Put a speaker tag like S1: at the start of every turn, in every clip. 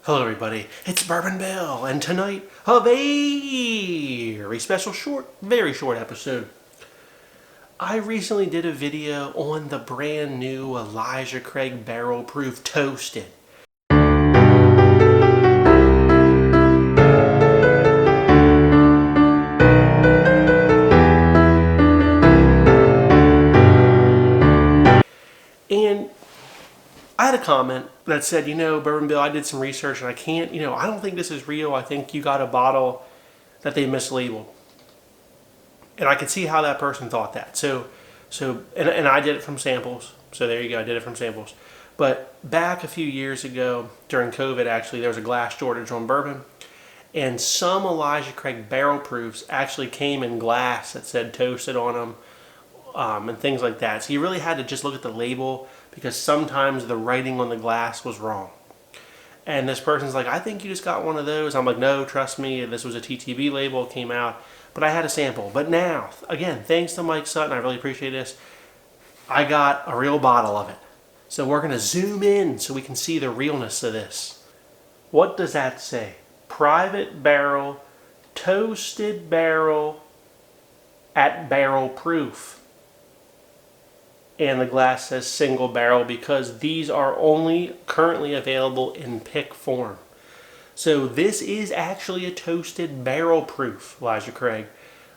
S1: Hello everybody, it's Bourbon Bill, and tonight, a very special very short episode. I recently did a video on the brand new Elijah Craig Barrel Proof Toasted. And I had a comment that said, Bourbon Bill, I did some research and I don't think this is real. I think you got a bottle that they mislabeled. And I could see how that person thought that. And I did it from samples. So there you go, I did it from samples. But back a few years ago, during COVID actually, there was a glass shortage on bourbon. And some Elijah Craig barrel proofs actually came in glass that said toasted on them. And things like that. So you really had to just look at the label because sometimes the writing on the glass was wrong. And this person's like, I think you just got one of those. I'm like, no, trust me, this was a TTB label, it came out. But I had a sample. But now, again, thanks to Mike Sutton, I really appreciate this, I got a real bottle of it. So we're going to zoom in so we can see the realness of this. What does that say? Private barrel, toasted barrel at barrel proof. And the glass says single barrel because these are only currently available in pick form. So this is actually a toasted barrel proof, Elijah Craig,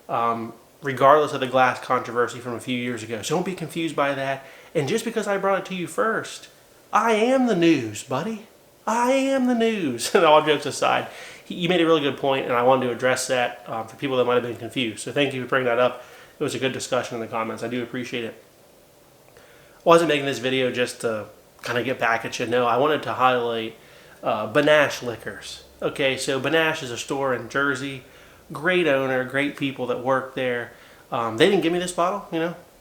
S1: regardless of the glass controversy from a few years ago. So don't be confused by that. And just because I brought it to you first, I am the news, buddy. I am the news. And all jokes aside, you made a really good point, and I wanted to address that for people that might have been confused. So thank you for bringing that up. It was a good discussion in the comments. I do appreciate it. I wasn't making this video just to kind of get back at you. No, I wanted to highlight Benash Liquors. Okay, so Benash is a store in Jersey. Great owner, great people that work there. They didn't give me this bottle,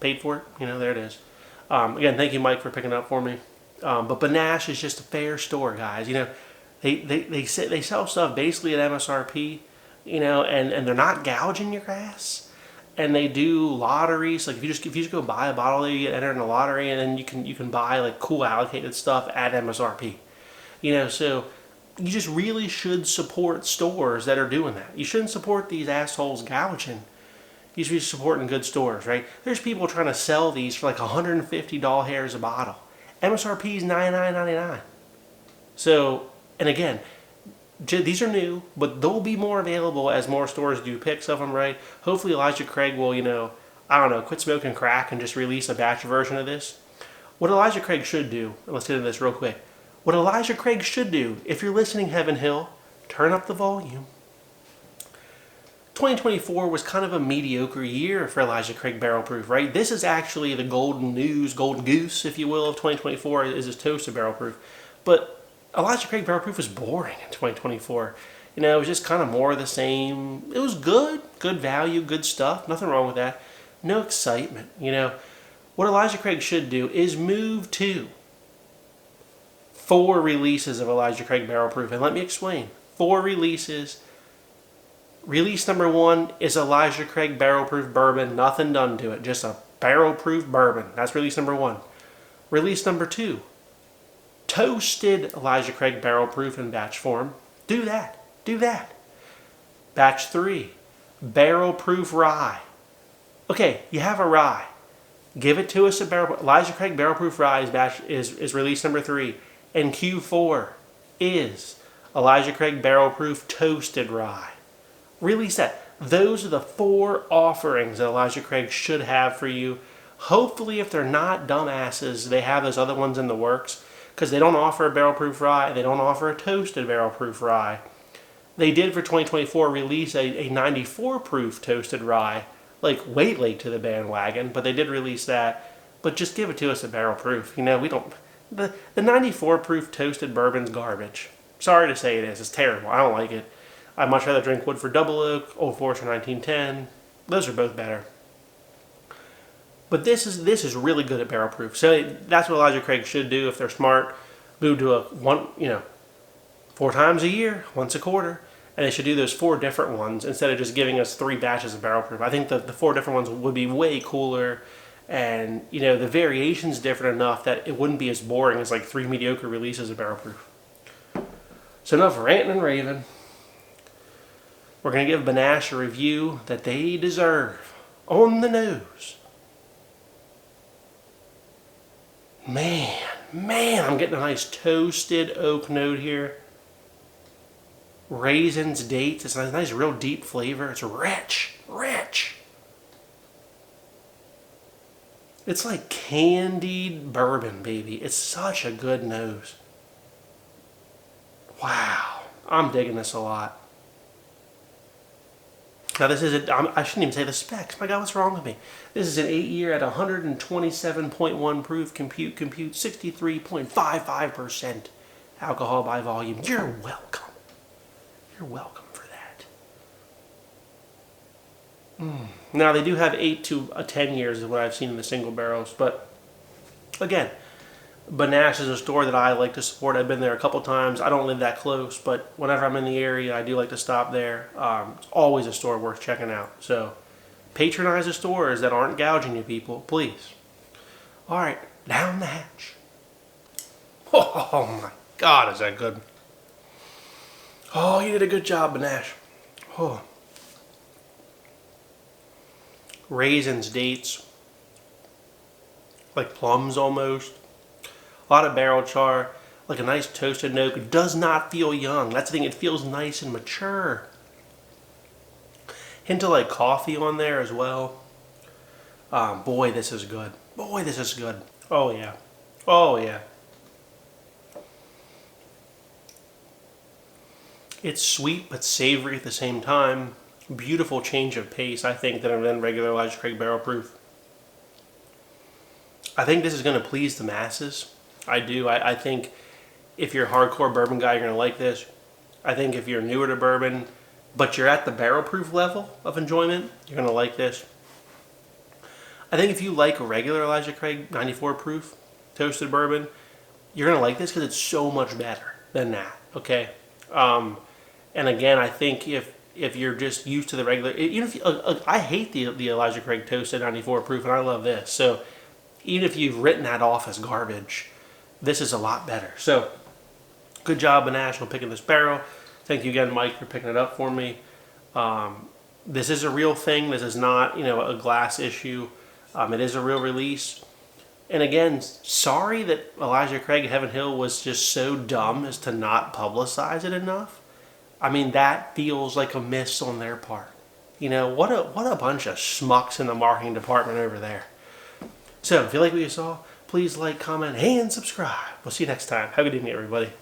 S1: paid for it. There it is. Again, thank you, Mike, for picking it up for me. But Benash is just a fair store, guys. They sell stuff basically at MSRP, and they're not gouging your ass. And they do lotteries. Like if you just go buy a bottle, you get entered in a lottery, and then you can buy like cool allocated stuff at MSRP. So you just really should support stores that are doing that. You shouldn't support these assholes gouging. You should be supporting good stores, right? There's people trying to sell these for like $150 a bottle. MSRP is $99.99. So, and again, these are new, but they'll be more available as more stores do picks of them, right? Hopefully Elijah Craig will, quit smoking crack and just release a batch version of this. What Elijah Craig should do, and let's get into this real quick. What Elijah Craig should do, if you're listening, Heaven Hill, turn up the volume. 2024 was kind of a mediocre year for Elijah Craig Barrel Proof, right? This is actually the golden goose, if you will, of 2024 is his toasted barrel proof. But Elijah Craig Barrel Proof was boring in 2024. It was just kind of more of the same. It was good value, good stuff. Nothing wrong with that. No excitement. What Elijah Craig should do is move to 4 releases of Elijah Craig Barrel Proof. And let me explain. 4 releases. Release number 1 is Elijah Craig Barrel Proof Bourbon. Nothing done to it. Just a barrel proof bourbon. That's release number 1. Release number 2. Toasted Elijah Craig Barrel Proof in batch form. Do that. Batch 3. Barrel Proof Rye. Okay, you have a rye. Give it to us at barrel. Elijah Craig Barrel Proof Rye is release number 3. And Q4 is Elijah Craig Barrel Proof Toasted Rye. Release that. Those are the 4 offerings that Elijah Craig should have for you. Hopefully, if they're not dumbasses, they have those other ones in the works. Because they don't offer a barrel proof rye, they don't offer a toasted barrel proof rye. They did for 2024 release a 94 proof toasted rye, like way late to the bandwagon, but they did release that. But just give it to us at barrel proof. We don't. The 94 proof toasted bourbon's garbage. Sorry to say it is. It's terrible. I don't like it. I'd much rather drink Woodford Double Oak, Old Forester 1910. Those are both better. But this is really good at barrel proof. So that's what Elijah Craig should do if they're smart. Move to 4 times a year, once a quarter, and they should do those 4 different ones instead of just giving us 3 batches of barrel proof. I think the 4 different ones would be way cooler, and the variation's different enough that it wouldn't be as boring as like 3 mediocre releases of barrel proof. So enough ranting and raving. We're going to give Benash a review that they deserve. On the nose. Man, I'm getting a nice toasted oak note here. Raisins, dates. It's a nice, real deep flavor. It's rich. It's like candied bourbon, baby. It's such a good nose. Wow. I'm digging this a lot. Now this is, I shouldn't even say the specs. My God, what's wrong with me? This is an 8-year at 127.1 proof. Compute, 63.55% alcohol by volume. You're welcome. You're welcome for that. Now they do have 8 to 10 years is what I've seen in the single barrels. But again, Benash is a store that I like to support. I've been there a couple times. I don't live that close, but whenever I'm in the area, I do like to stop there. It's always a store worth checking out. So patronize the stores that aren't gouging you, people, please. All right, down the hatch. Oh my God, is that good? Oh, you did a good job, Benash. Oh. Raisins, dates, like plums almost. A lot of barrel char, like a nice toasted note. It does not feel young. That's the thing, it feels nice and mature. Hint of like coffee on there as well. Boy, this is good. Boy, this is good. Oh yeah. Oh yeah. It's sweet but savory at the same time. Beautiful change of pace, I think, than regular Elijah Craig Barrel Proof. I think this is going to please the masses. I do. I think if you're a hardcore bourbon guy, you're going to like this. I think if you're newer to bourbon, but you're at the barrel proof level of enjoyment, you're going to like this. I think if you like regular Elijah Craig 94 proof toasted bourbon, you're going to like this because it's so much better than that, okay? And again, I think if you're just used to the regular, even if I hate the Elijah Craig Toasted 94 proof, and I love this. So even if you've written that off as garbage, this is a lot better. So good job, Benash, on picking this barrel. Thank you again, Mike, for picking it up for me. This is a real thing. This is not, a glass issue. It is a real release. And again, sorry that Elijah Craig at Heaven Hill was just so dumb as to not publicize it enough. I mean, that feels like a miss on their part. What a bunch of schmucks in the marketing department over there. So, if you like what you saw, please like, comment, and subscribe. We'll see you next time. Have a good evening, everybody.